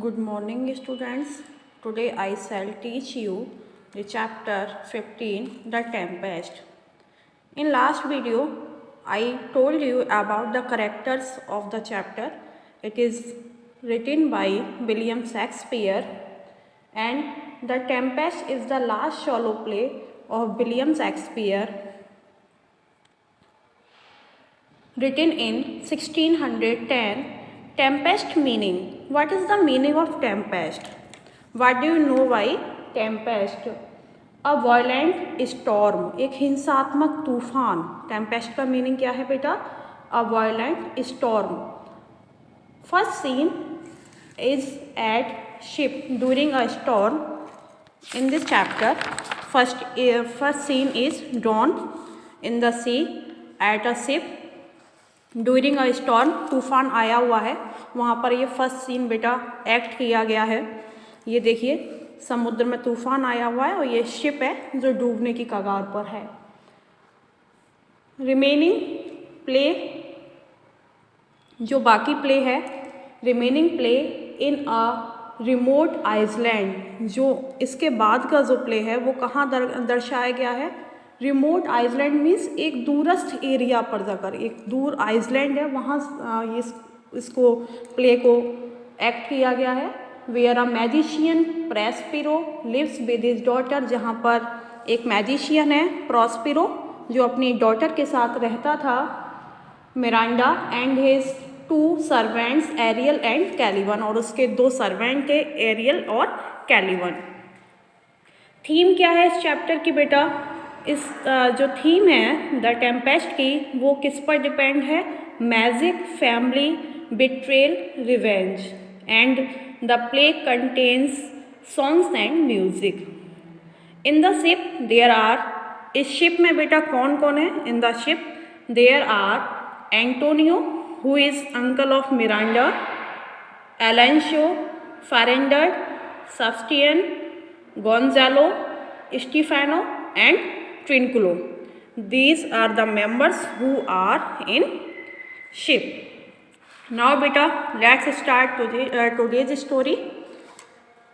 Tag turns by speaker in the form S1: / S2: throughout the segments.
S1: Good morning, students. Today I shall teach you the chapter 15, The Tempest. In last video, I told you about the characters of the chapter. It is written by William Shakespeare, and The Tempest is the last solo play of William Shakespeare, written in 1610. Tempest meaning. What is the meaning of tempest? What do you know by tempest? A violent storm, एक हिंसात्मक तूफान. Tempest का meaning क्या है बेटा? A violent storm. First scene is at ship during a storm. In this chapter, first scene is dawn in the sea at a ship during a storm. तूफान आया हुआ है, वहाँ पर ये फर्स्ट सीन बेटा एक्ट किया गया है. ये देखिए समुद्र में तूफान आया हुआ है और ये शिप है जो डूबने की कगार पर है. रिमेनिंग प्ले, जो बाकी प्ले है, remaining play in a remote island. जो इसके बाद का जो प्ले है वो कहाँ दर्शाया गया है? रिमोट आइसलैंड मीन्स एक दूरस्थ एरिया पर जाकर, एक दूर आइसलैंड है वहाँ इसको प्ले को एक्ट किया गया है. Where a magician Prospero lives with his daughter, जहाँ पर एक मैजिशियन है प्रॉस्पेरो जो अपनी डॉटर के साथ रहता था, Miranda, and his two servants Ariel and Caliban, और उसके दो सर्वेंट थे एरियल और कैलिवन. थीम क्या है इस चैप्टर की बेटा? इस जो थीम है द टेम्पेस्ट की, वो किस पर डिपेंड है? Magic, family, betrayal, revenge. And the play contains songs and music. In the ship there are, इस शिप में बेटा कौन कौन है? In the ship there are Antonio who is uncle of Miranda, Alonso, Ferdinand, Sebastian, Gonzalo, Stephano and Trinculo. These are the members who are in ship. Now beta, let's start today's story.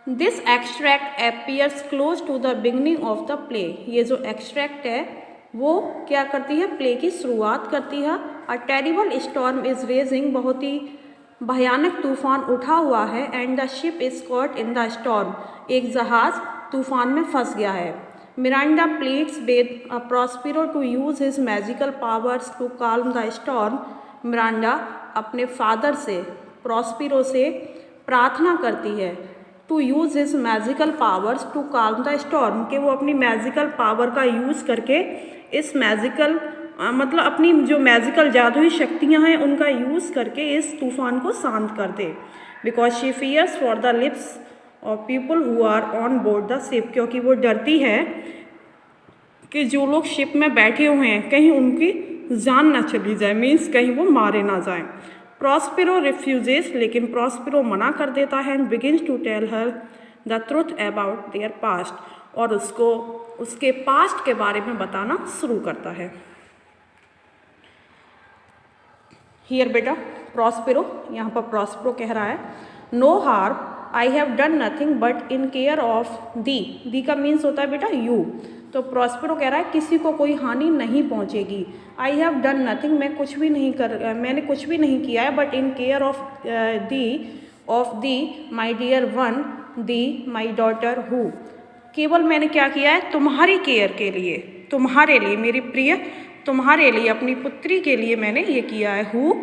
S1: This extract appears close to the beginning of the play. ये जो extract है वो क्या करती है? Play की शुरुआत करती है. A terrible storm is raging, बहुत ही भयानक तूफान उठा हुआ है. And the ship is caught in the storm, एक जहाज तूफान में फंस गया है. Miranda pleads with Prospero to use his magical powers to calm the storm. Miranda अपने फादर से, प्रॉस्पिरो से प्रार्थना करती है to use his magical powers to calm the storm, कि वो अपनी मैजिकल पावर का यूज़ करके इस मैजिकल मतलब अपनी जो मैजिकल जादुई शक्तियाँ हैं उनका यूज़ करके इस तूफान को शांत कर दे. Because she fears for the lips और people who are on board the ship, क्योंकि वो डरती है कि जो लोग शिप में बैठे हुए हैं कहीं उनकी जान ना चली जाए, मीन्स कहीं वो मारे ना जाए. प्रॉस्पेरो रिफ्यूजेस, लेकिन प्रॉस्पेरो मना कर देता है. And begins to tell her the truth about their past, और उसको उसके पास्ट के बारे में बताना शुरू करता है. हियर बेटा प्रॉस्पेरो, यहाँ पर प्रॉस्पेरो कह रहा है no harm I have done nothing but in care of thee. Thee का मीन्स होता है बेटा यू. तो प्रॉस्पेरो कह रहा है किसी को कोई हानि नहीं पहुंचेगी. आई हैव डन नथिंग, मैंने कुछ भी नहीं किया है. But in care of thee my dear one, thee my daughter who, केवल मैंने क्या किया है? तुम्हारी केयर के लिए, तुम्हारे लिए, मेरी प्रिय तुम्हारे लिए, अपनी पुत्री के लिए मैंने ये किया है. Who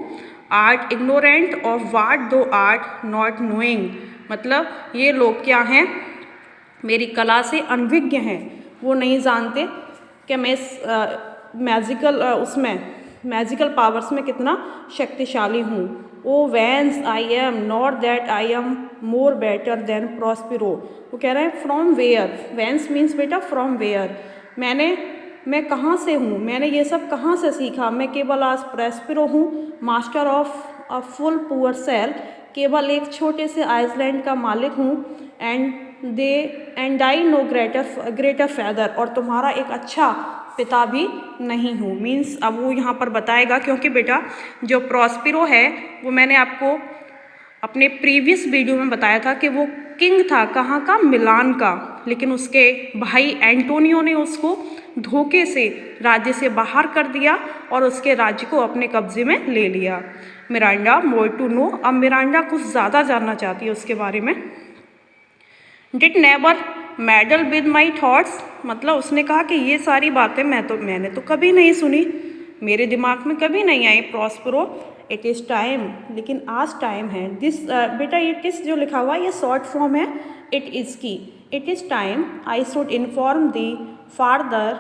S1: art ignorant of what दो आर्ट नॉट नोइंग, मतलब ये लोग क्या हैं? मेरी कला से अनभिज्ञ हैं. वो नहीं जानते कि मैं मैजिकल पावर्स में कितना शक्तिशाली हूँ. O whence I am not that I am more better than Prospero. वो कह रहे हैं फ्रॉम वेयर. वेंस मीन्स बेटा फ्रॉम वेयर, मैं कहाँ से हूँ, मैंने ये सब कहाँ से सीखा. मैं केवल आज प्रॉस्पेरो हूँ, master of a full poor cell, केवल एक छोटे से आइसलैंड का मालिक हूँ. And I no greater father, और तुम्हारा एक अच्छा पिता भी नहीं हूँ. मीन्स अब वो यहाँ पर बताएगा, क्योंकि बेटा जो प्रॉस्पेरो है वो मैंने आपको अपने प्रीवियस वीडियो में बताया था कि वो किंग था कहाँ का, मिलान का, लेकिन उसके भाई एंटोनियो ने उसको धोखे से राज्य से बाहर कर दिया और उसके राज्य को अपने कब्जे में ले लिया। मिरांडा मोर टू नो, अब मिरांडा कुछ ज़्यादा जानना चाहती है उसके बारे में। Did never medal with my thoughts, मतलब उसने कहा कि ये सारी बातें मैंने तो कभी नहीं सुनी, मेरे दिमाग में कभी नहीं आई। प्रॉस्परो इट इज़ टाइम, लेकिन आज टाइम है। दिस बेटा ये किस जो लिखा हुआ है ये शॉर्ट फॉर्म है इट इज़ की। It is time I should inform the father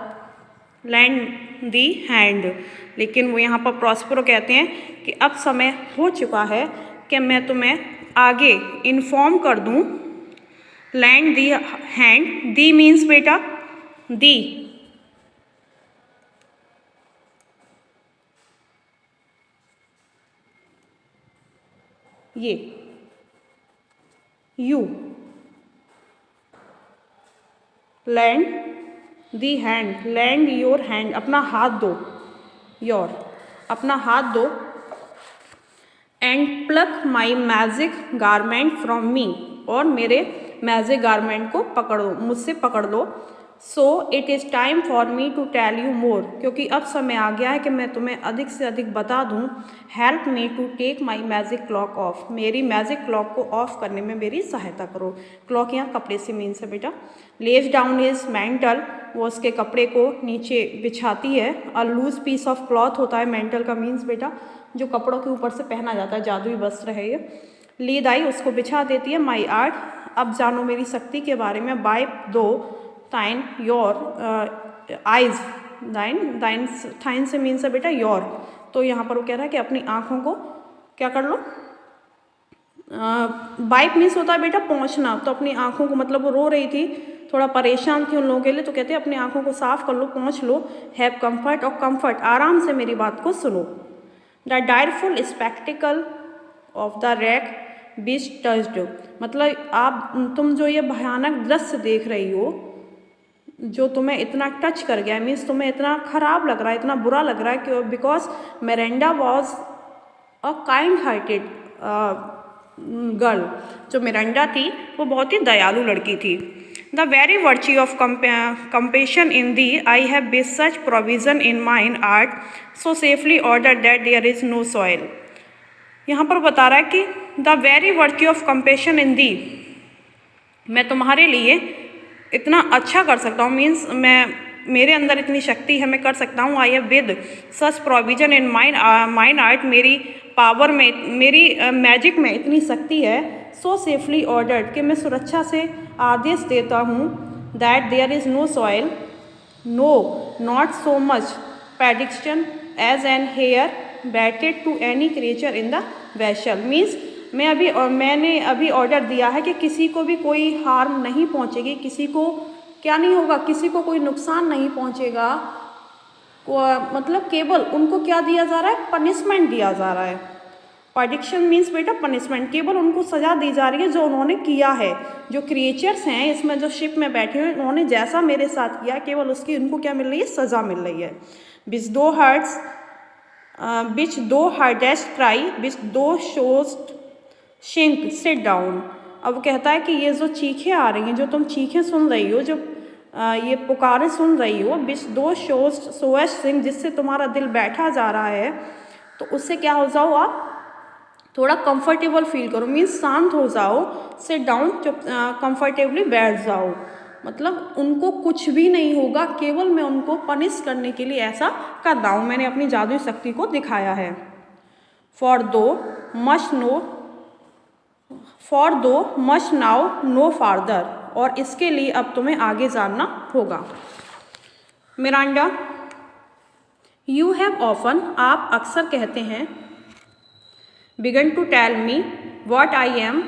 S1: land thee hand, लेकिन वो यहाँ पर प्रॉस्परो कहते हैं कि अब समय हो चुका है कि मैं तुम्हें आगे इन्फॉर्म कर दूँ। Lend thee hand, thee means बेटा दी, ये you, lend thee hand, lend your hand, अपना हाथ दो, योर अपना हाथ दो। And pluck my magic garment from me, और मेरे मैजिक गारमेंट को पकड़ो, मुझसे पकड़ लो। So it is time for me to tell you more, क्योंकि अब समय आ गया है कि मैं तुम्हें अधिक से अधिक बता दूँ। Help me to take my magic cloak off, मेरी मैजिक क्लॉक को ऑफ करने में मेरी सहायता करो। क्लॉक यहाँ कपड़े से मीन्स है बेटा। लेज डाउन हिज मैंटल, वो उसके कपड़े को नीचे बिछाती है। अ लूज पीस ऑफ क्लॉथ होता है मैंटल का मीन्स बेटा, जो कपड़ों के ऊपर से पहना जाता है, जादुई वस्त्र है ये। लीड आई, उसको बिछा देती है। माई आर्ट, अब जानो मेरी शक्ति के बारे में। बाय दो टाइन योर आइज, दाइन थाइन से मीन्स है बेटा योर, तो यहाँ पर वो कह रहा है कि अपनी आँखों को क्या कर लो। बाइप मीन्स होता है बेटा पहुँचना, तो अपनी आँखों को, मतलब वो रो रही थी, थोड़ा परेशान थी उन लोगों के लिए, तो कहते हैं अपनी आँखों को साफ कर लो, पहुँच लो। हैव कम्फर्ट, और कम्फर्ट आराम से मेरी बात को सुनो। The direful spectacle of the wreck which touched, मतलब तुम जो ये भयानक दृश्य देख रही हो, जो तुम्हें इतना टच कर गया, मीन्स तुम्हें इतना खराब लग रहा है, इतना बुरा लग रहा है कि because Miranda was a kind hearted girl, जो मिरांडा थी वो बहुत ही दयालु लड़की थी। The very virtue of compassion in thee I have based such provision in mine art so safely ordered that there is no soil। यहाँ पर बता रहा है कि the very virtue of compassion in thee, मैं तुम्हारे लिए इतना अच्छा कर सकता हूँ, मीन्स मेरे अंदर इतनी शक्ति है, मैं कर सकता हूँ। I have with such provision in mine art, मेरी पावर में, मेरी मैजिक में इतनी शक्ति है। सो सेफली ऑर्डर्ड, कि मैं सुरक्षा से आदेश देता हूँ। That there is no soil, no not so much prediction as an hair batted to any creature in the vessel, means मैंने अभी ऑर्डर दिया है कि किसी को भी कोई हार्म नहीं पहुंचेगी, किसी को क्या नहीं होगा, किसी को कोई नुकसान नहीं पहुंचेगा। मतलब केवल उनको क्या दिया जा रहा है, पनिशमेंट दिया जा रहा है। प्रेडिक्शन मीन्स बेटा पनिशमेंट, केवल उनको सज़ा दी जा रही है जो उन्होंने किया है। जो क्रिएचर्स हैं इसमें, जो शिप में बैठे हुए, उन्होंने जैसा मेरे साथ किया, केवल उसकी उनको क्या मिल रही है, सज़ा मिल रही है। बिच दो हार्डेस्ट क्राई, बिच दो शोस्ट शिंक सिट डाउन। अब कहता है कि ये जो चीखें आ रही हैं, जो तुम चीखें सुन रही हो, जो ये पुकारें सुन रही हो, बिच दो सोएश सिंह, जिससे तुम्हारा दिल बैठा जा रहा है, तो उससे क्या हो जाओ, आप थोड़ा कंफर्टेबल फील करो, मीन्स शांत हो जाओ। सिट डाउन, चुप कंफर्टेबली बैठ जाओ, मतलब उनको कुछ भी नहीं होगा, केवल मैं उनको पनिश करने के लिए ऐसा कर रहा हूँ, मैंने अपनी जादुई शक्ति को दिखाया है। फॉर दो मस्ट नाउ नो फार्दर, और इसके लिए अब तुम्हें आगे जानना होगा। मिरांडा, यू हैव ऑफन, आप अक्सर कहते हैं, begun to tell me what I am,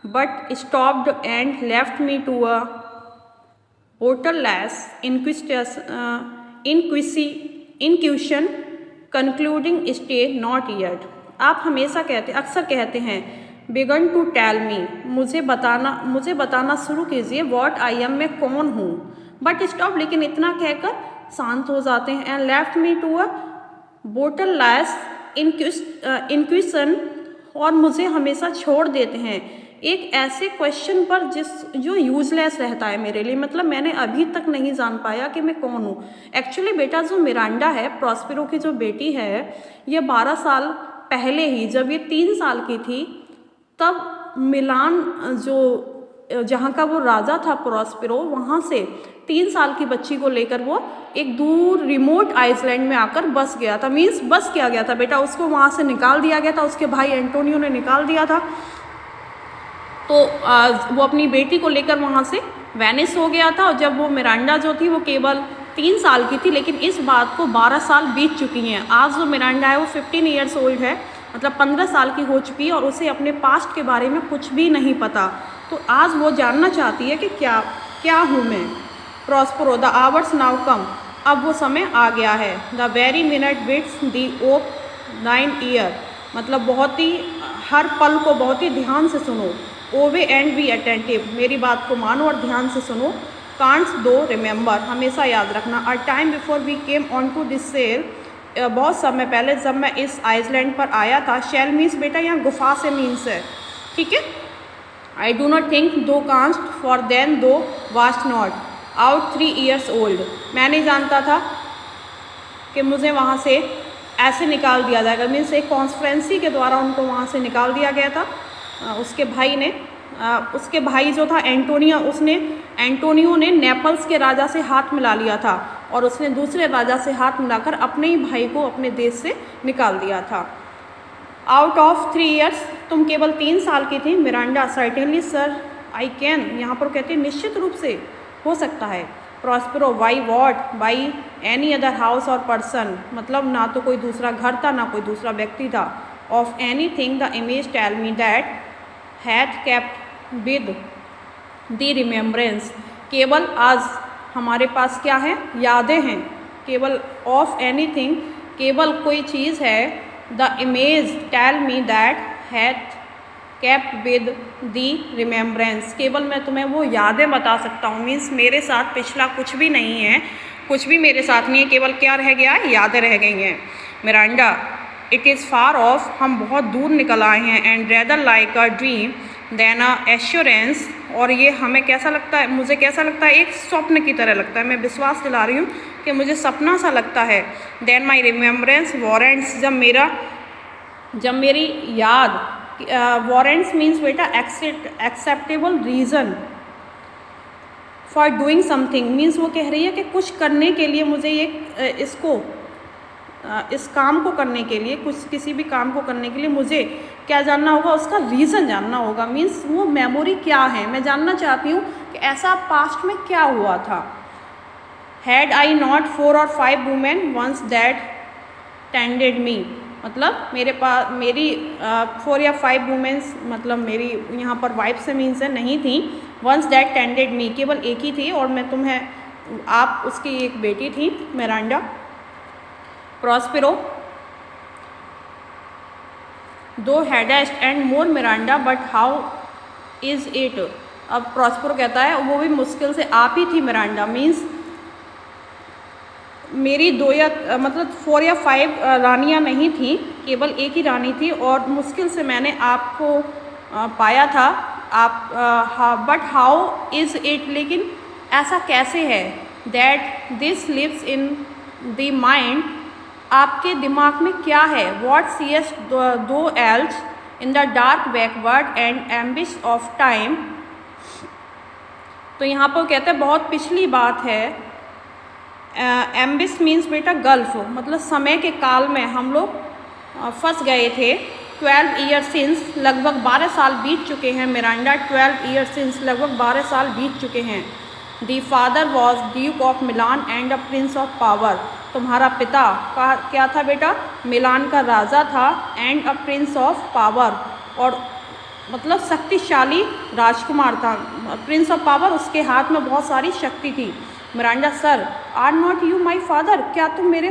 S1: but stopped and left me to a bootless inquisition concluding stay not yet. आप हमेशा कहते, अक्सर कहते हैं, बिगन टू टेल मी, मुझे बताना शुरू कीजिए, व्हाट आई एम, मैं कौन हूँ, बट स्टॉप, लेकिन इतना कहकर शांत हो जाते हैं। And left me to a bootless inquisition और मुझे हमेशा छोड़ देते हैं एक ऐसे क्वेश्चन पर जो यूजलेस रहता है मेरे लिए। मतलब मैंने अभी तक नहीं जान पाया कि मैं कौन हूँ। एक्चुअली बेटा जो मिरांडा है, प्रॉस्पेरो की जो बेटी है, ये 12 साल पहले ही, जब ये 3 साल की थी, तब मिलान जहाँ का वो राजा था प्रॉस्पेरो, वहाँ से 3 साल की बच्ची को लेकर वो एक दूर रिमोट आइसलैंड में आकर बस गया था। मीन्स बस किया गया था बेटा, उसको वहाँ से निकाल दिया गया था, उसके भाई एंटोनियो ने निकाल दिया था। तो वो अपनी बेटी को लेकर वहाँ से वैनिस हो गया था। और जब वो मिरांडा जो थी वो केवल 3 साल की थी, लेकिन इस बात को 12 साल बीत चुकी हैं। आज जो मिरांडा है वो 15 ईयर्स ओल्ड है, मतलब 15 साल की हो चुकी है, और उसे अपने पास्ट के बारे में कुछ भी नहीं पता। तो आज वो जानना चाहती है कि क्या हूँ मैं। Prospero, the hours now come, अब वो समय आ गया है। The very minute bits the op 9 year, मतलब बहुत ही, हर पल को बहुत ही ध्यान से सुनो। ओवे एंड बी अटेंटिव, मेरी बात को मानो और ध्यान से सुनो। कांट्स दो रिमेंबर, हमेशा याद रखना। A time before we came on to this cell, बहुत समय पहले जब मैं इस आइसलैंड पर आया था। शेल मीन्स बेटा यहाँ गुफा से मीन्स है, ठीक है। आई डू नॉट थिंक दो कांस्ट फॉर देन दो vast not out 3 years old, मैं नहीं जानता था कि मुझे वहाँ से ऐसे निकाल दिया जाएगा। मीन्स एक कॉन्फ्रेंसी के द्वारा उनको वहाँ से निकाल दिया गया था। उसके भाई जो था एंटोनियो ने नेपल्स के राजा से हाथ मिला लिया था, और उसने दूसरे राजा से हाथ मिलाकर अपने ही भाई को अपने देश से निकाल दिया था। आउट ऑफ 3 ईयर्स, तुम केवल 3 साल की थी। Miranda, certainly sir I can, यहाँ पर कहते हैं निश्चित रूप से हो सकता है। Prospero, why what, by any other house or person, मतलब ना तो कोई दूसरा घर था ना कोई दूसरा व्यक्ति था। Of any thing the image tell me that hath kept with the remembrance, केवल आज हमारे पास क्या है, यादें हैं। केवल ऑफ एनी थिंग, केवल कोई चीज़ है। The image tell me that hath kept with thee remembrance, केवल मैं तुम्हें वो यादें बता सकता हूँ। मीन्स मेरे साथ पिछला कुछ भी नहीं है, कुछ भी मेरे साथ नहीं है, केवल क्या रह गया है, यादें रह गई हैं। Miranda, it is far off, हम बहुत दूर निकल आए हैं। And rather like a dream than an assurance, और ये हमें कैसा लगता है, मुझे कैसा लगता है, एक स्वप्न की तरह लगता है। मैं विश्वास दिला रही हूँ कि मुझे सपना सा लगता है। देन माई रिमेम्बरेंस वारंट्स, जब मेरी याद, वारंट्स मीन्स बेटा acceptable reason for doing something, means वो कह रही है कि कुछ करने के लिए मुझे इस काम को करने के लिए, किसी भी काम को करने के लिए मुझे क्या जानना होगा, उसका रीज़न जानना होगा। मीन्स वो मेमोरी क्या है, मैं जानना चाहती हूँ कि ऐसा पास्ट में क्या हुआ था। Had I not 4 or 5 women once that tended me, मतलब मेरे पास मेरी 4 या 5 वुमेन्स, मतलब मेरी यहाँ पर वाइफ से मीन्स है, नहीं थी। वंस दैट टेंडेड मी, केवल एक ही थी, और मैं आप उसकी एक बेटी थी, Miranda. Prospero, thou hadst and more Miranda but how is it, अब प्रॉस्पेरो कहता है वो भी मुश्किल से आप ही थी मिरांडा। मीन्स मेरी 4 या 5 रानियां नहीं थी, केवल एक ही रानी थी, और मुश्किल से मैंने आपको पाया था। बट हाउ इज़ इट, लेकिन ऐसा कैसे है। That this lives in the mind, आपके दिमाग में क्या है। What seest thou else in the dark backward and एम्बिश ऑफ टाइम, तो यहाँ पर कहते हैं बहुत पिछली बात है। एम्बिस मीन्स बेटा गल्फ, मतलब समय के काल में हम लोग फंस गए थे। 12 ईयर सिंस, लगभग 12 साल बीत चुके हैं। मिरांडा, 12 ईयर सिंस, लगभग 12 साल बीत चुके हैं। The father was duke of Milan and a prince of power, तुम्हारा पिता का क्या था बेटा, मिलान का राजा था, and a prince of power, और मतलब शक्तिशाली राजकुमार था। प्रिंस ऑफ पावर, उसके हाथ में बहुत सारी शक्ति थी। Miranda, sir are not you my father, क्या तुम मेरे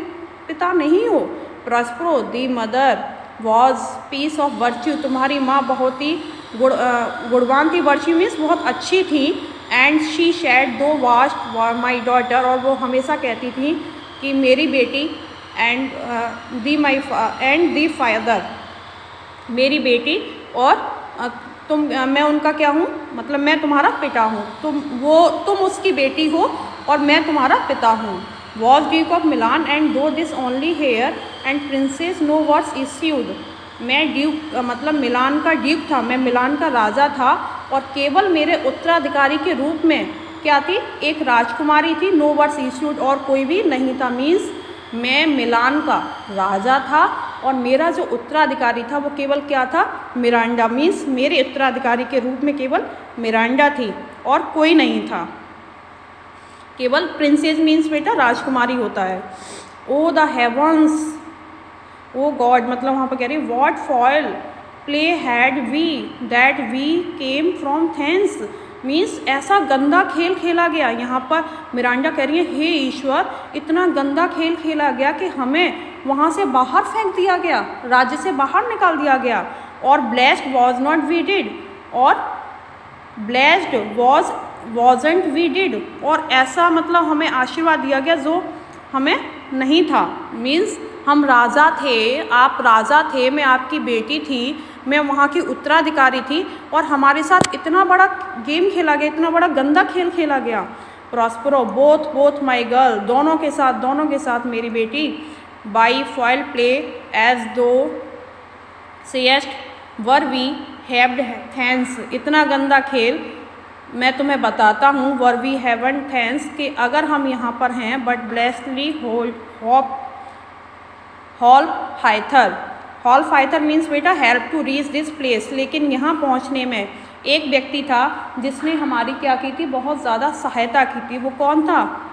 S1: पिता नहीं हो। Prospero, the mother was piece of virtue, तुम्हारी माँ बहुत ही गुणवान थी। वर्च्यू मीन्स बहुत अच्छी थी। एंड शी शेड दो वास्ट माई डॉटर, और वो हमेशा कहती थी कि मेरी बेटी, एंड दी फादर मेरी बेटी और मैं उनका क्या हूँ, मतलब मैं तुम्हारा पिता हूँ, तुम उसकी बेटी हो और मैं तुम्हारा पिता हूँ। Was duke of Milan and thou this only heir and princess no words issued. मैं ड्यूक मतलब मिलान का ड्यूक था, मैं मिलान का राजा था और केवल मेरे उत्तराधिकारी के रूप में क्या थी, एक राजकुमारी थी। नो वर्ड्स इश्यूड, और कोई भी नहीं था। मीन्स मैं मिलान का राजा था और मेरा जो उत्तराधिकारी था वो केवल क्या था, मिरांडा। मीन्स मेरे उत्तराधिकारी के रूप में केवल मिरांडा थी और कोई नहीं था। केवल प्रिंसेस मीन्स बेटा राजकुमारी होता है। O the heavens, O God, मतलब वहाँ पर कह रही है what foul play had we that we came from thence. Means ऐसा गंदा खेल खेला गया। यहाँ पर मिरांडा कह रही है हे ईश्वर, इतना गंदा खेल खेला गया कि हमें वहाँ से बाहर फेंक दिया गया, राज्य से बाहर निकाल दिया गया। Or blessed was not we did, or blessed wasn't we did, और ऐसा मतलब हमें आशीर्वाद दिया गया जो हमें नहीं था। मीन्स हम राजा थे, आप राजा थे, मैं आपकी बेटी थी, मैं वहाँ की उत्तराधिकारी थी और हमारे साथ इतना बड़ा गेम खेला गया, इतना बड़ा गंदा खेल खेला गया। प्रॉस्परो बोथ माई गर्ल, दोनों के साथ मेरी बेटी। बाई फॉइल प्ले एज दो सेएस्ट वर वी हैव्ड थैंक्स, इतना गंदा खेल मैं तुम्हें बताता हूँ। वर वी हैवन थैंक्स, कि अगर हम यहाँ पर हैं, but blessedly holp hither means बेटा help to reach this place, लेकिन यहाँ पहुँचने में एक व्यक्ति था जिसने हमारी क्या की थी, बहुत ज़्यादा सहायता की थी। वो कौन था,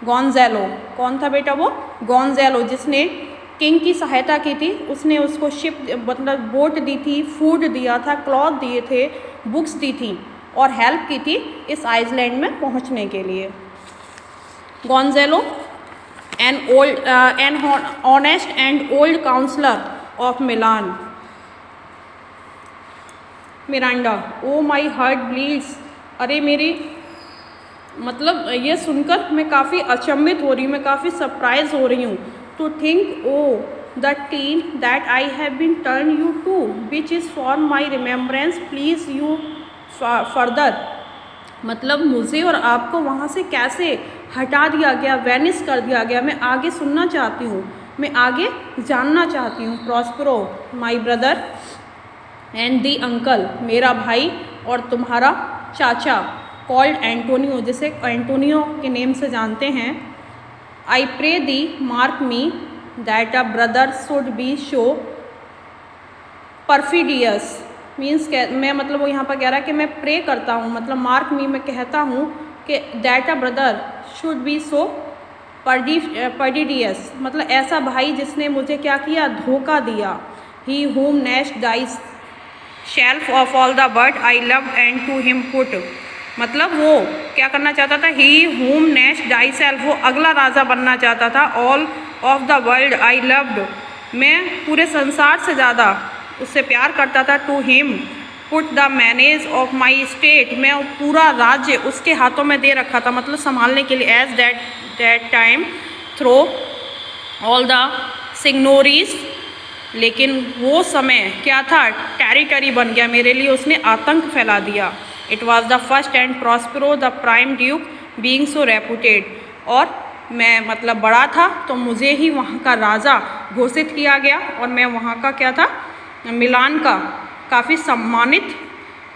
S1: गोंज़ेलो। कौन था बेटा वो, गोंज़ेलो, जिसने किंग की सहायता की थी। उसने उसको शिप मतलब बोट दी थी, फूड दिया था, क्लॉथ दिए थे, बुक्स दी थी और हेल्प की थी इस आइसलैंड में पहुंचने के लिए। Gonzalo an honest and old counsellor of Milan. Miranda, O my heart bleeds, अरे मेरी मतलब ये सुनकर मैं काफ़ी अचंभित हो रही हूँ, मैं काफ़ी सरप्राइज हो रही हूँ। To think O the teen that I have been turn you to which is for my remembrance please you further, मतलब मुझे और आपको वहाँ से कैसे हटा दिया गया, वैनिश कर दिया गया। मैं आगे सुनना चाहती हूँ, मैं आगे जानना चाहती हूँ। Prospero my brother and thee uncle, मेरा भाई और तुम्हारा चाचा, कॉल्ड एंटोनियो, जिसे एंटोनियो के नेम से जानते हैं। I pray thee mark me that a brother should be so perfidious, means मैं मतलब वो यहाँ पर कह रहा है कि मैं प्रे करता हूँ, मतलब मार्क मी मैं कहता हूँ कि that a brother should be so perfidious, मतलब ऐसा भाई जिसने मुझे क्या किया, धोखा दिया। He whom next thyself of all the world I love and to him put, मतलब वो क्या करना चाहता था, he whom next thyself, वो अगला राजा बनना चाहता था। All of the world I loved, मैं पूरे संसार से ज़्यादा उससे प्यार करता था। To him put the manage of my state, मैं पूरा राज्य उसके हाथों में दे रखा था, मतलब संभालने के लिए। As that time through all the signories, लेकिन वो समय क्या था, टेरिटरी बन गया मेरे लिए, उसने आतंक फैला दिया। It was the first and Prospero the prime Duke being so reputed, और मैं मतलब बड़ा था तो मुझे ही वहाँ का राजा घोषित किया गया और मैं वहाँ का क्या था, मिलान का काफ़ी सम्मानित,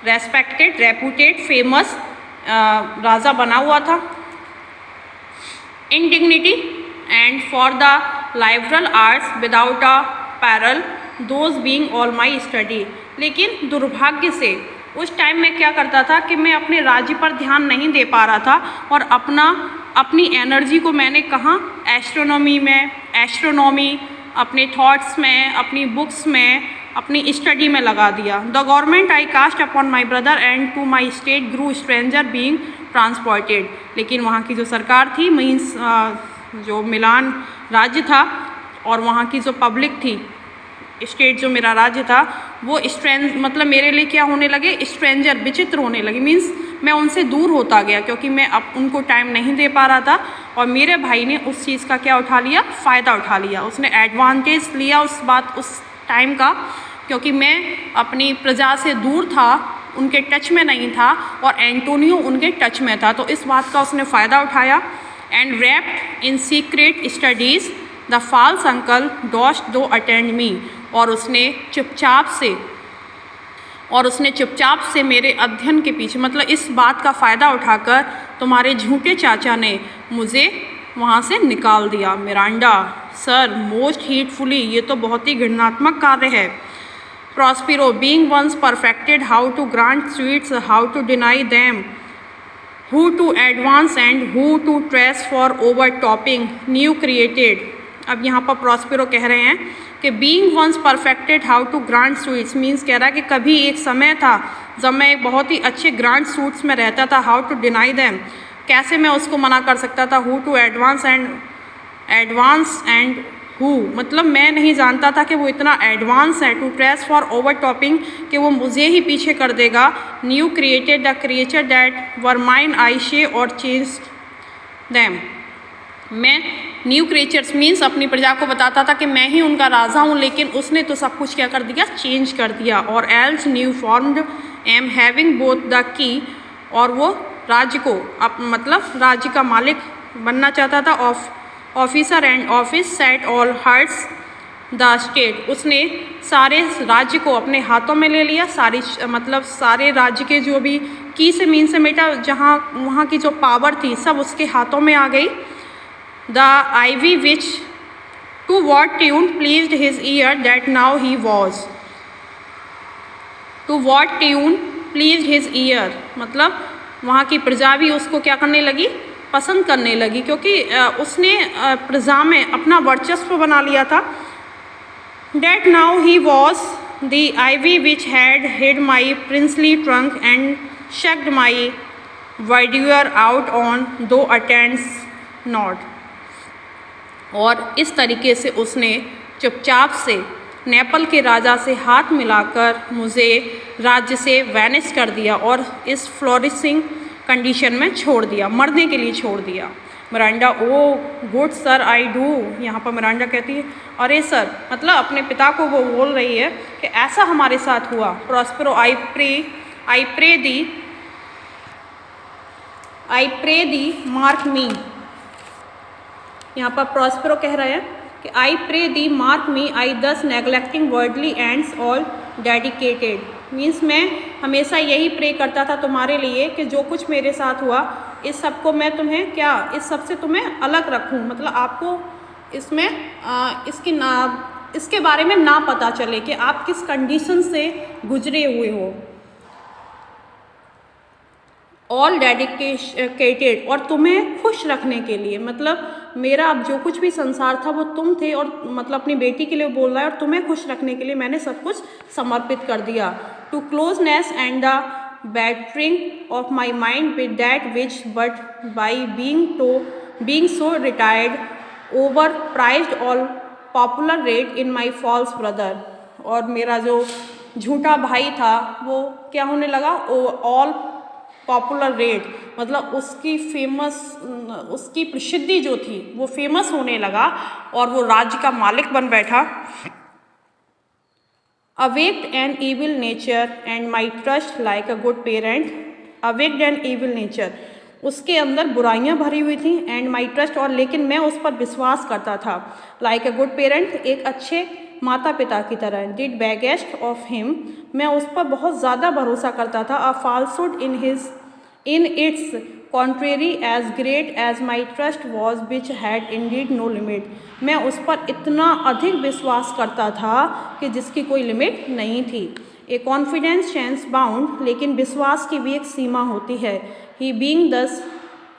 S1: रेस्पेक्टेड, रेपुटेड, फेमस राजा बना हुआ था। इन dignity and for the liberal arts without a parallel those being all my study, लेकिन दुर्भाग्य से उस टाइम में क्या करता था कि मैं अपने राज्य पर ध्यान नहीं दे पा रहा था और अपनी एनर्जी को मैंने कहाँ, एस्ट्रोनॉमी, अपने थॉट्स में, अपनी बुक्स में, अपनी स्टडी में लगा दिया। The government I cast upon my brother and to my state grew stranger being transported, लेकिन वहाँ की जो सरकार थी, मीन्स जो मिलान राज्य था और वहाँ की जो पब्लिक थी, स्टेट जो मेरा राज्य था, वो मतलब मेरे लिए क्या होने लगे, स्ट्रेंजर, विचित्र होने लगे। मीन्स मैं उनसे दूर होता गया क्योंकि मैं अब उनको टाइम नहीं दे पा रहा था और मेरे भाई ने उस चीज़ का क्या उठा लिया, फ़ायदा उठा लिया, उसने एडवांटेज लिया उस टाइम का क्योंकि मैं अपनी प्रजा से दूर था, उनके टच में नहीं था, और एंटोनियो उनके टच में था, तो इस बात का उसने फ़ायदा उठाया। And rapt in secret studies the false uncle dost thou attend मी, और उसने चुपचाप से मेरे अध्ययन के पीछे, मतलब इस बात का फ़ायदा उठाकर तुम्हारे झूठे चाचा ने मुझे वहाँ से निकाल दिया। मिरांडा, सर, मोस्ट हीटफुली, ये तो बहुत ही घृणात्मक कार्य है। Prospero, being once perfected how to grant suits, how to deny them, who to advance and who to trace for overtopping, new created। अब यहाँ पर प्रॉस्पेरो कह रहे हैं कि being once perfected how to grant suits means कह रहा है कि कभी एक समय था जब मैं एक बहुत ही अच्छे ग्रांट सूट्स में रहता था। how to deny them, कैसे मैं उसको मना कर सकता था। who to advance and who, मतलब मैं नहीं जानता था कि वो इतना एडवांस है। To trace for over topping, कि वो मुझे ही पीछे कर देगा। New created the creature that were mine I say or change them, मैं न्यू क्रिएचर्स मीन्स अपनी प्रजा को बताता था कि मैं ही उनका राजा हूँ, लेकिन उसने तो सब कुछ क्या कर दिया, चेंज कर दिया। और else new formed am having both the key, और वो राज्य को मतलब राज्य का मालिक बनना चाहता था। Officer and office set all hertz the state, उसने सारे राज्य को अपने हाथों में ले लिया। सारे राज्य के जो भी की से मीन से मेटा, जहाँ वहाँ की जो पावर थी सब उसके हाथों में आ गई। The ivy which to what tune pleased his ear that now he was, to what tune pleased his ear, मतलब वहाँ की प्रजा भी उसको क्या करने लगी, पसंद करने लगी, क्योंकि उसने प्रजा में अपना वर्चस्व बना लिया था। That now he was the ivy which had hid my princely trunk and shut my verdure out on though attends not। और इस तरीके से उसने चुपचाप से नेपल के राजा से हाथ मिलाकर मुझे राज्य से वैनिश कर दिया और इस फ्लोरिशिंग कंडीशन में छोड़ दिया, मरने के लिए छोड़ दिया। Miranda, O good sir I do, यहाँ पर मिरांडा कहती है अरे सर, मतलब अपने पिता को वो बोल रही है कि ऐसा हमारे साथ हुआ। Prospero, I pray thee mark me, यहाँ पर प्रॉस्पेरो कह रहे हैं कि आई प्रे दी मार्क मी आई दस neglecting worldly ends all dedicated, means मैं हमेशा यही प्रे करता था तुम्हारे लिए कि जो कुछ मेरे साथ हुआ इस सब को मैं तुम्हें क्या, इस सब से तुम्हें अलग रखूं, मतलब आपको इसमें इसके बारे में ना पता चले कि आप किस कंडीशन से गुजरे हुए हो। ऑल डेडिकेटेड, और तुम्हें खुश रखने के लिए, मतलब मेरा अब जो कुछ भी संसार था वो तुम थे, और मतलब अपनी बेटी के लिए बोल रहा है, और तुम्हें खुश रखने के लिए मैंने सब कुछ समर्पित कर दिया। To closeness and the bettering of my mind with that which but by being so retired over prized all popular rate in my false brother, और मेरा जो झूठा भाई था वो क्या होने लगा, ऑल पॉपुलर रेट, मतलब उसकी प्रसिद्धि जो थी वो फेमस होने लगा और वो राज्य का मालिक बन बैठा। Awaked an evil nature and my trust like a good parent, awaked an evil nature, उसके अंदर बुराइयां भरी हुई थी, एंड माई ट्रस्ट, और लेकिन मैं उस पर विश्वास करता था। लाइक अ गुड पेरेंट, एक अच्छे माता पिता की तरह। डिड बेगेस्ट ऑफ हिम, मैं उस पर बहुत ज़्यादा भरोसा करता था। A falsehood in its contrary as great as my trust was which had indeed no limit, मैं उस पर इतना अधिक विश्वास करता था कि जिसकी कोई लिमिट नहीं थी। ए कॉन्फिडेंस चैंस बाउंड, लेकिन विश्वास की भी एक सीमा होती है। ही बीइंग दस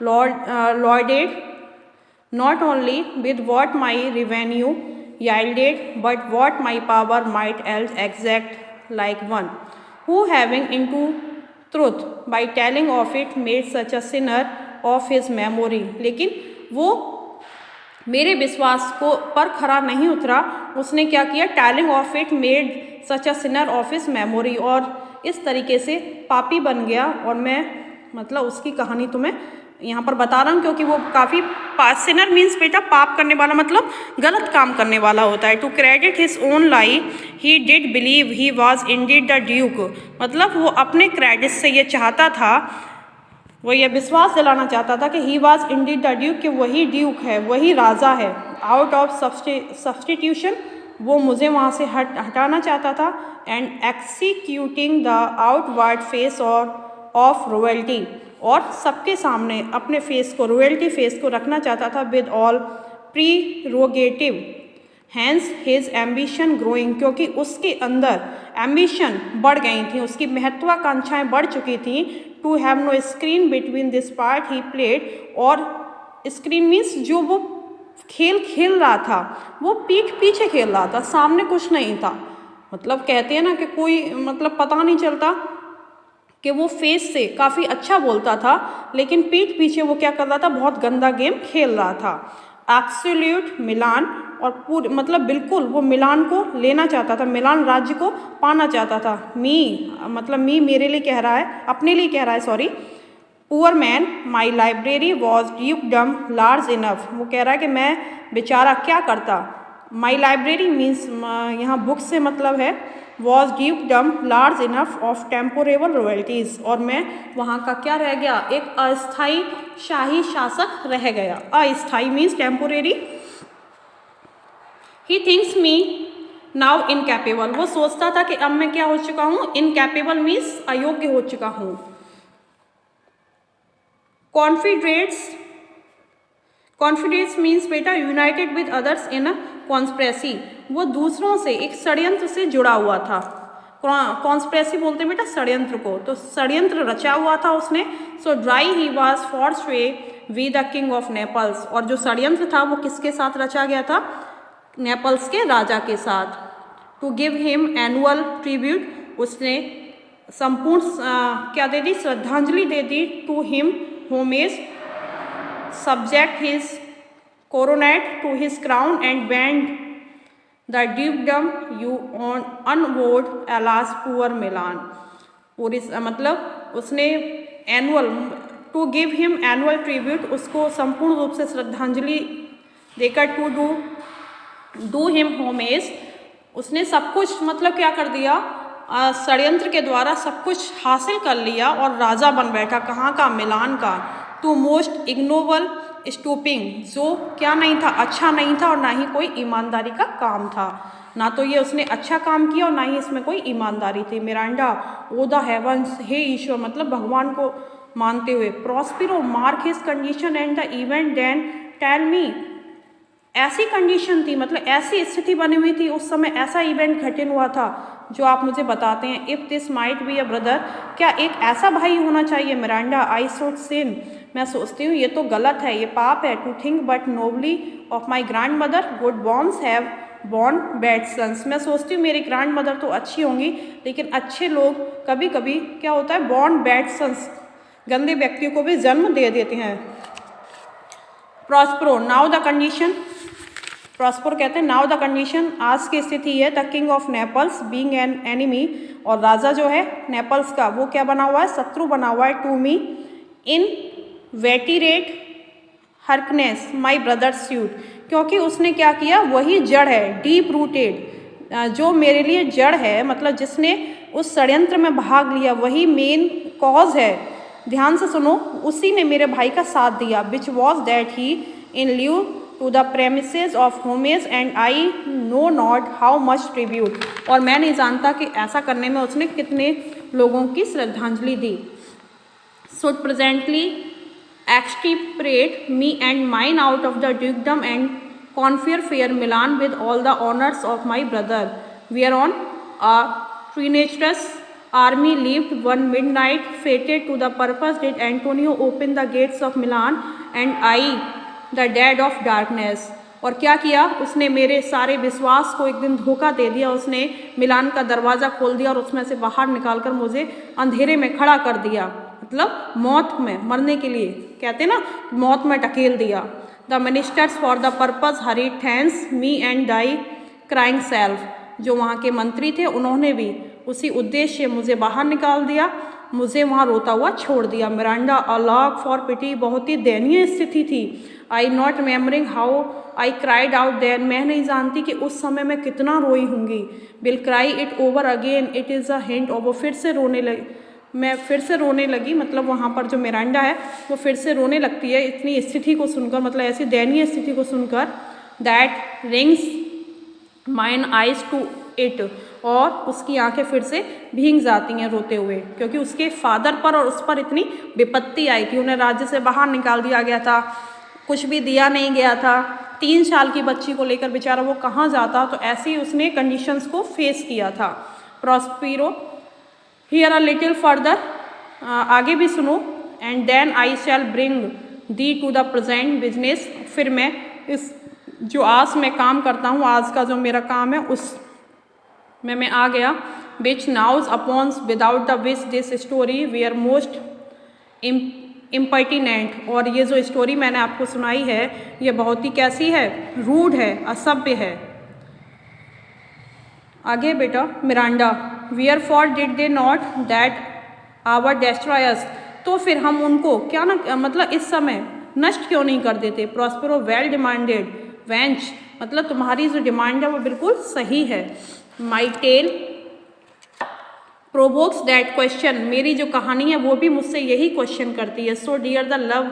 S1: lauded not only with what my revenue yielded, but what my power might else exact, like one who having into truth by telling of it made such a sinner of his memory, लेकिन वो मेरे विश्वास को पर खरा नहीं उतरा, उसने क्या किया, telling of it made such a Sinner of his memory, और इस तरीके से पापी बन गया और मैं मतलब उसकी कहानी तुम्हें यहाँ पर बता रहा हूँ क्योंकि वो काफ़ी सिनर मीन्स बेटा पाप करने वाला, मतलब गलत काम करने वाला होता है। To credit his own lie he did believe he was indeed the duke, मतलब वो अपने क्रेडिट से ये चाहता था, वो ये विश्वास दिलाना चाहता था कि ही वॉज इंडीड द ड्यूक, कि वही ड्यूक है, वही राजा है। आउट ऑफ सब्सटीट्यूशन, वो मुझे वहाँ से हटाना चाहता था। And executing the outward face of royalty, और सबके सामने अपने फेस को, रॉयल्टी फेस को रखना चाहता था। With all prerogative hence his ambition growing, क्योंकि उसके अंदर एम्बिशन बढ़ गई थी, उसकी महत्वाकांक्षाएं बढ़ चुकी थी। To have no screen between this part he played, और स्क्रीन मीन्स जो वो खेल रहा था वो पीठ पीछे खेल रहा था, सामने कुछ नहीं था। मतलब कहते हैं ना कि कोई मतलब पता नहीं चलता कि वो फेस से काफ़ी अच्छा बोलता था, लेकिन पीठ पीछे वो क्या कर रहा था, बहुत गंदा गेम खेल रहा था। एब्सोल्यूट मिलान, और पूरे मतलब बिल्कुल वो मिलान को लेना चाहता था, मिलान राज्य को पाना चाहता था। मतलब मेरे लिए कह रहा है, अपने लिए कह रहा है, sorry. Poor man my library was dukedom large enough, वो कह रहा है कि मैं बेचारा क्या करता। माई लाइब्रेरी मीन्स यहाँ बुक से मतलब है, was dukedom large enough of temporal royalties, और मैं वहाँ का क्या रह गया, एक अस्थाई शाही शासक रह गया। अस्थाई means temporary. He thinks me now incapable, वो सोचता था कि अब मैं क्या हो चुका हूँ, इनकैपेबल मीन्स अयोग्य हो चुका हूँ। कॉन्फिडेंस मीन्स बेटा United with others in a conspiracy, वो दूसरों से एक षड्यंत्र से जुड़ा हुआ था। कॉन्स्पिरेसी बोलते हैं बेटा षड्यंत्र को, तो षड्यंत्र रचा हुआ था उसने। So dry he was force way we the king of Naples, और जो षड्यंत्र था वो किसके साथ रचा गया था, नेपल्स के राजा के साथ। To give him annual tribute, उसने संपूर्ण क्या दे दी, श्रद्धांजलि दे दी। To him homage subject his coronet to his crown and bend the dukedom you on unword alas poor Milan, पूरी मतलब उसने annual to give him annual tribute, उसको संपूर्ण रूप से श्रद्धांजलि देकर। टू डू हिम होमेज, उसने सब कुछ मतलब क्या कर दिया, षड्यंत्र के द्वारा सब कुछ हासिल कर लिया और राजा बन बैठा। कहाँ का, मिलान का। टू मोस्ट इग्नोबल स्टूपिंग, जो क्या नहीं था, अच्छा नहीं था, और ना ही कोई ईमानदारी का काम था। ना तो ये उसने अच्छा काम किया और ना ही इसमें कोई ईमानदारी थी। मिरांडा ओ द हेवंस, हे ईश्वर, मतलब भगवान को मानते हुए। Prospero mark his condition and the event then tell me, ऐसी कंडीशन थी, मतलब ऐसी स्थिति बनी हुई थी उस समय, ऐसा इवेंट घटित हुआ था जो आप मुझे बताते हैं। If this might be a brother, क्या एक ऐसा भाई होना चाहिए। मिरांडा आई शुड सिन, मैं सोचती हूँ ये तो गलत है, ये पाप है। To think but nobly of my grandmother good borns have borne bad sons, मैं सोचती हूँ मेरी ग्रैंड मदर तो अच्छी होंगी, लेकिन अच्छे लोग कभी कभी क्या होता है, बॉर्न बैड सन्स, गंदे व्यक्तियों को भी जन्म दे देते हैं। Prospero now the condition, prosper कहते हैं नाउ द कंडीशन, आज की स्थिति है। The king of Naples being an enemy, और राजा जो है नेपल्स का वो क्या बना हुआ है, शत्रु बना हुआ है। To me inveterate hearkens my brother's suit, क्योंकि उसने क्या किया, वही जड़ है, डीप रूटेड, जो मेरे लिए जड़ है, मतलब जिसने उस षड्यंत्र में भाग लिया वही मेन कॉज है। ध्यान से सुनो, उसी ने मेरे भाई का साथ दिया। Which was that he in lieu to the premises of homage and I know not how much tribute, और मैं नहीं जानता कि ऐसा करने में उसने कितने लोगों की श्रद्धांजलि दी। Should presently extirpate me and mine out of the dukedom and confer fair Milan with all the honours of my brother. We are on a treacherous army lived one midnight fated to the purpose did Antonio open the gates of Milan and I the dead of darkness, और क्या किया उसने, मेरे सारे विश्वास को एक दिन धोखा दे दिया। उसने मिलान का दरवाज़ा खोल दिया और उसमें से बाहर निकालकर मुझे अंधेरे में खड़ा कर दिया, मतलब मौत में मरने के लिए, कहते ना मौत में ढकेल दिया। The ministers for the purpose Hari thanks me and thy crying self, जो वहाँ के मंत्री थे उन्होंने भी उसी उद्देश्य मुझे बाहर निकाल दिया। मुझे वहाँ रोता हुआ छोड़ दिया। मिरांडा अलॉग फॉर पिटी, बहुत ही दयनीय स्थिति थी। I not remembering how I cried out then, मैं नहीं जानती कि उस समय मैं कितना रोई होंगी। Will cry it over again, it is a hint of, वो फिर से रोने लगी, मैं फिर से रोने लगी, मतलब वहाँ पर जो मिरांडा है वो फिर से रोने लगती है इतनी स्थिति को सुनकर, मतलब ऐसी दयनीय स्थिति को सुनकर। That wrings mine eyes to it, और उसकी आंखें फिर से भीग जाती हैं रोते हुए, क्योंकि उसके फादर पर और उस पर इतनी विपत्ति आई थी। उन्हें राज्य से बाहर निकाल दिया गया था, कुछ भी दिया नहीं गया था। 3 साल की बच्ची को लेकर बेचारा वो कहाँ जाता, तो ऐसे ही उसने कंडीशंस को फेस किया था। Prospero hear a little further, आगे भी सुनो। And then I shall bring thee to the present business, फिर मैं इस जो आज मैं काम करता हूँ, आज का जो मेरा काम है उस में मैं आ गया। Which now's upon's without the which this story we are most impertinent, और ये जो स्टोरी मैंने आपको सुनाई है ये बहुत ही कैसी है, रूड है, असभ्य है। आगे बेटा, Miranda wherefore did they not that hour destroy us, तो फिर हम उनको क्या ना, मतलब इस समय नष्ट क्यों नहीं कर देते। प्रॉस्पेरो वेल डिमांडेड वेंच, मतलब तुम्हारी जो डिमांड है वो बिल्कुल सही है। माई टेल प्रोवोक्स दैट क्वेश्चन, मेरी जो कहानी है वो भी मुझसे यही क्वेश्चन करती है। So dear the love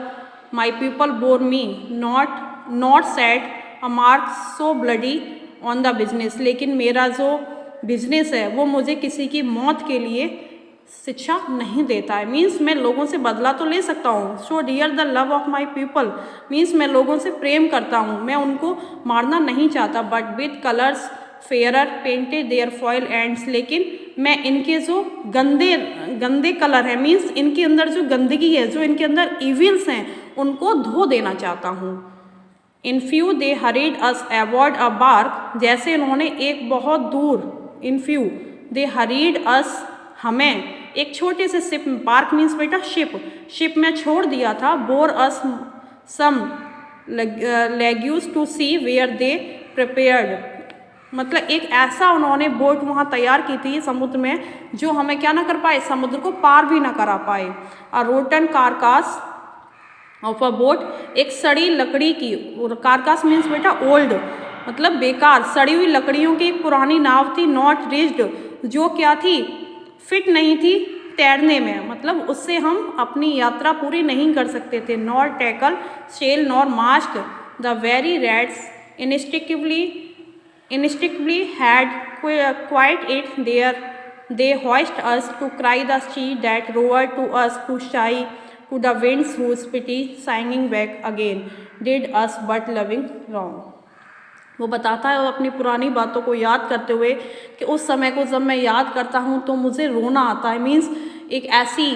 S1: my people bore me not set a mark so bloody on the business, लेकिन मेरा जो बिजनेस है वो मुझे किसी की मौत के लिए शिक्षा नहीं देता है। मीन्स मैं लोगों से बदला तो ले सकता हूँ। So dear the love of my people means मैं लोगों से प्रेम करता हूँ, मैं उनको मारना नहीं चाहता। But with colours fairer painted their foil ends, लेकिन मैं इनके जो गंदे कलर है, मीन्स इनके अंदर जो गंदगी है, जो इनके अंदर इविल्स हैं, उनको धो देना चाहता हूँ। In few they hurried us aboard a bark, जैसे इन्होंने एक बहुत दूर, इन फ्यू दे हरीड अस, हमें एक छोटे से शिप, बार्क मीन्स बेटा शिप में छोड़ दिया था। Bore us some leagues to sea where they prepared, मतलब एक ऐसा उन्होंने बोट वहाँ तैयार की थी समुद्र में, जो हमें क्या ना कर पाए, समुद्र को पार भी ना करा पाए। A rotten carcass of a boat, एक सड़ी लकड़ी की, कारकास मीन्स बेटा ओल्ड, मतलब बेकार, सड़ी हुई लकड़ियों की एक पुरानी नाव थी। नॉट रिज्ड, जो क्या थी, फिट नहीं थी तैरने में, मतलब उससे हम अपनी यात्रा पूरी नहीं कर सकते थे। Nor tackle sail nor mast the very rats instinctively had quite it there they hoist us to cry the sea that roared to us to sigh to the winds whose pity singing back again did us but loving wrong। वो बताता है, वो अपनी पुरानी बातों को याद करते हुए कि उस समय को जब मैं याद करता हूँ तो मुझे रोना आता है। मीन्स एक ऐसी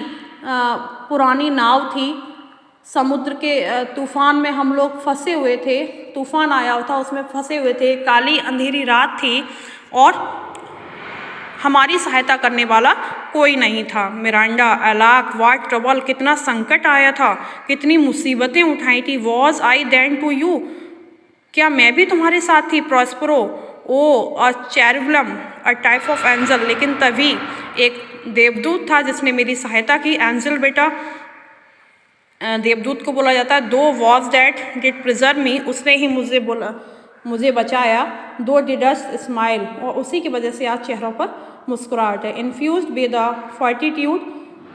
S1: पुरानी नाव थी, समुद्र के तूफान में हम लोग फंसे हुए थे, तूफान आया था उसमें फंसे हुए थे, काली अंधेरी रात थी और हमारी सहायता करने वाला कोई नहीं था। मिरांडा अलाक व्हाट ट्रबल, कितना संकट आया था, कितनी मुसीबतें उठाई थी। Was I then to you, क्या मैं भी तुम्हारे साथ थी। Prospero oh a cherubim a type of angel, लेकिन तभी एक देवदूत था जिसने मेरी सहायता की। एंजल बेटा देवदूत को बोला जाता है। दो वॉज डैट डिड प्रिजर्व मी, उसने ही मुझे बचाया। दो डिडस स्माइल, और उसी की वजह से आज चेहरों पर मुस्कुराहट है। इन्फ्यूज्ड विद द फॉर्टिट्यूड,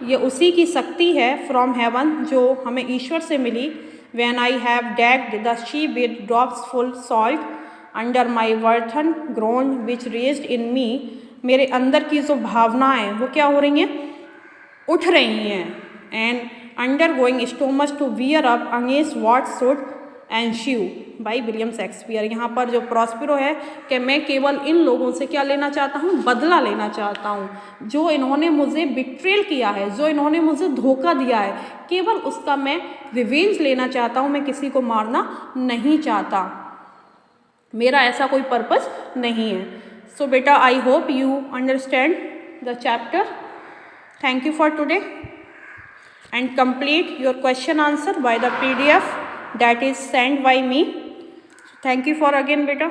S1: ये उसी की शक्ति है। फ्रॉम हेवन, जो हमें ईश्वर से मिली। When I have decked the sea with drops full salt under my burden groaned which raised in me, मेरे अंदर की जो भावनाएं वो क्या हो रही हैं, उठ रही हैं। And undergoing storms to wear up against what should ensue by William Shakespeare. यहाँ पर जो प्रॉस्पेरो है कि मैं केवल इन लोगों से क्या लेना चाहता हूँ, बदला लेना चाहता हूँ। जो इन्होंने मुझे बिट्रेल किया है, जो इन्होंने मुझे धोखा दिया है, केवल उसका मैं रिवेंज लेना चाहता हूँ। मैं किसी को मारना नहीं चाहता, मेरा ऐसा कोई पर्पस नहीं है। सो बेटा I hope you understand the chapter. Thank you for today and complete your question answer by the PDF that is sent by me. Thank you for again beta.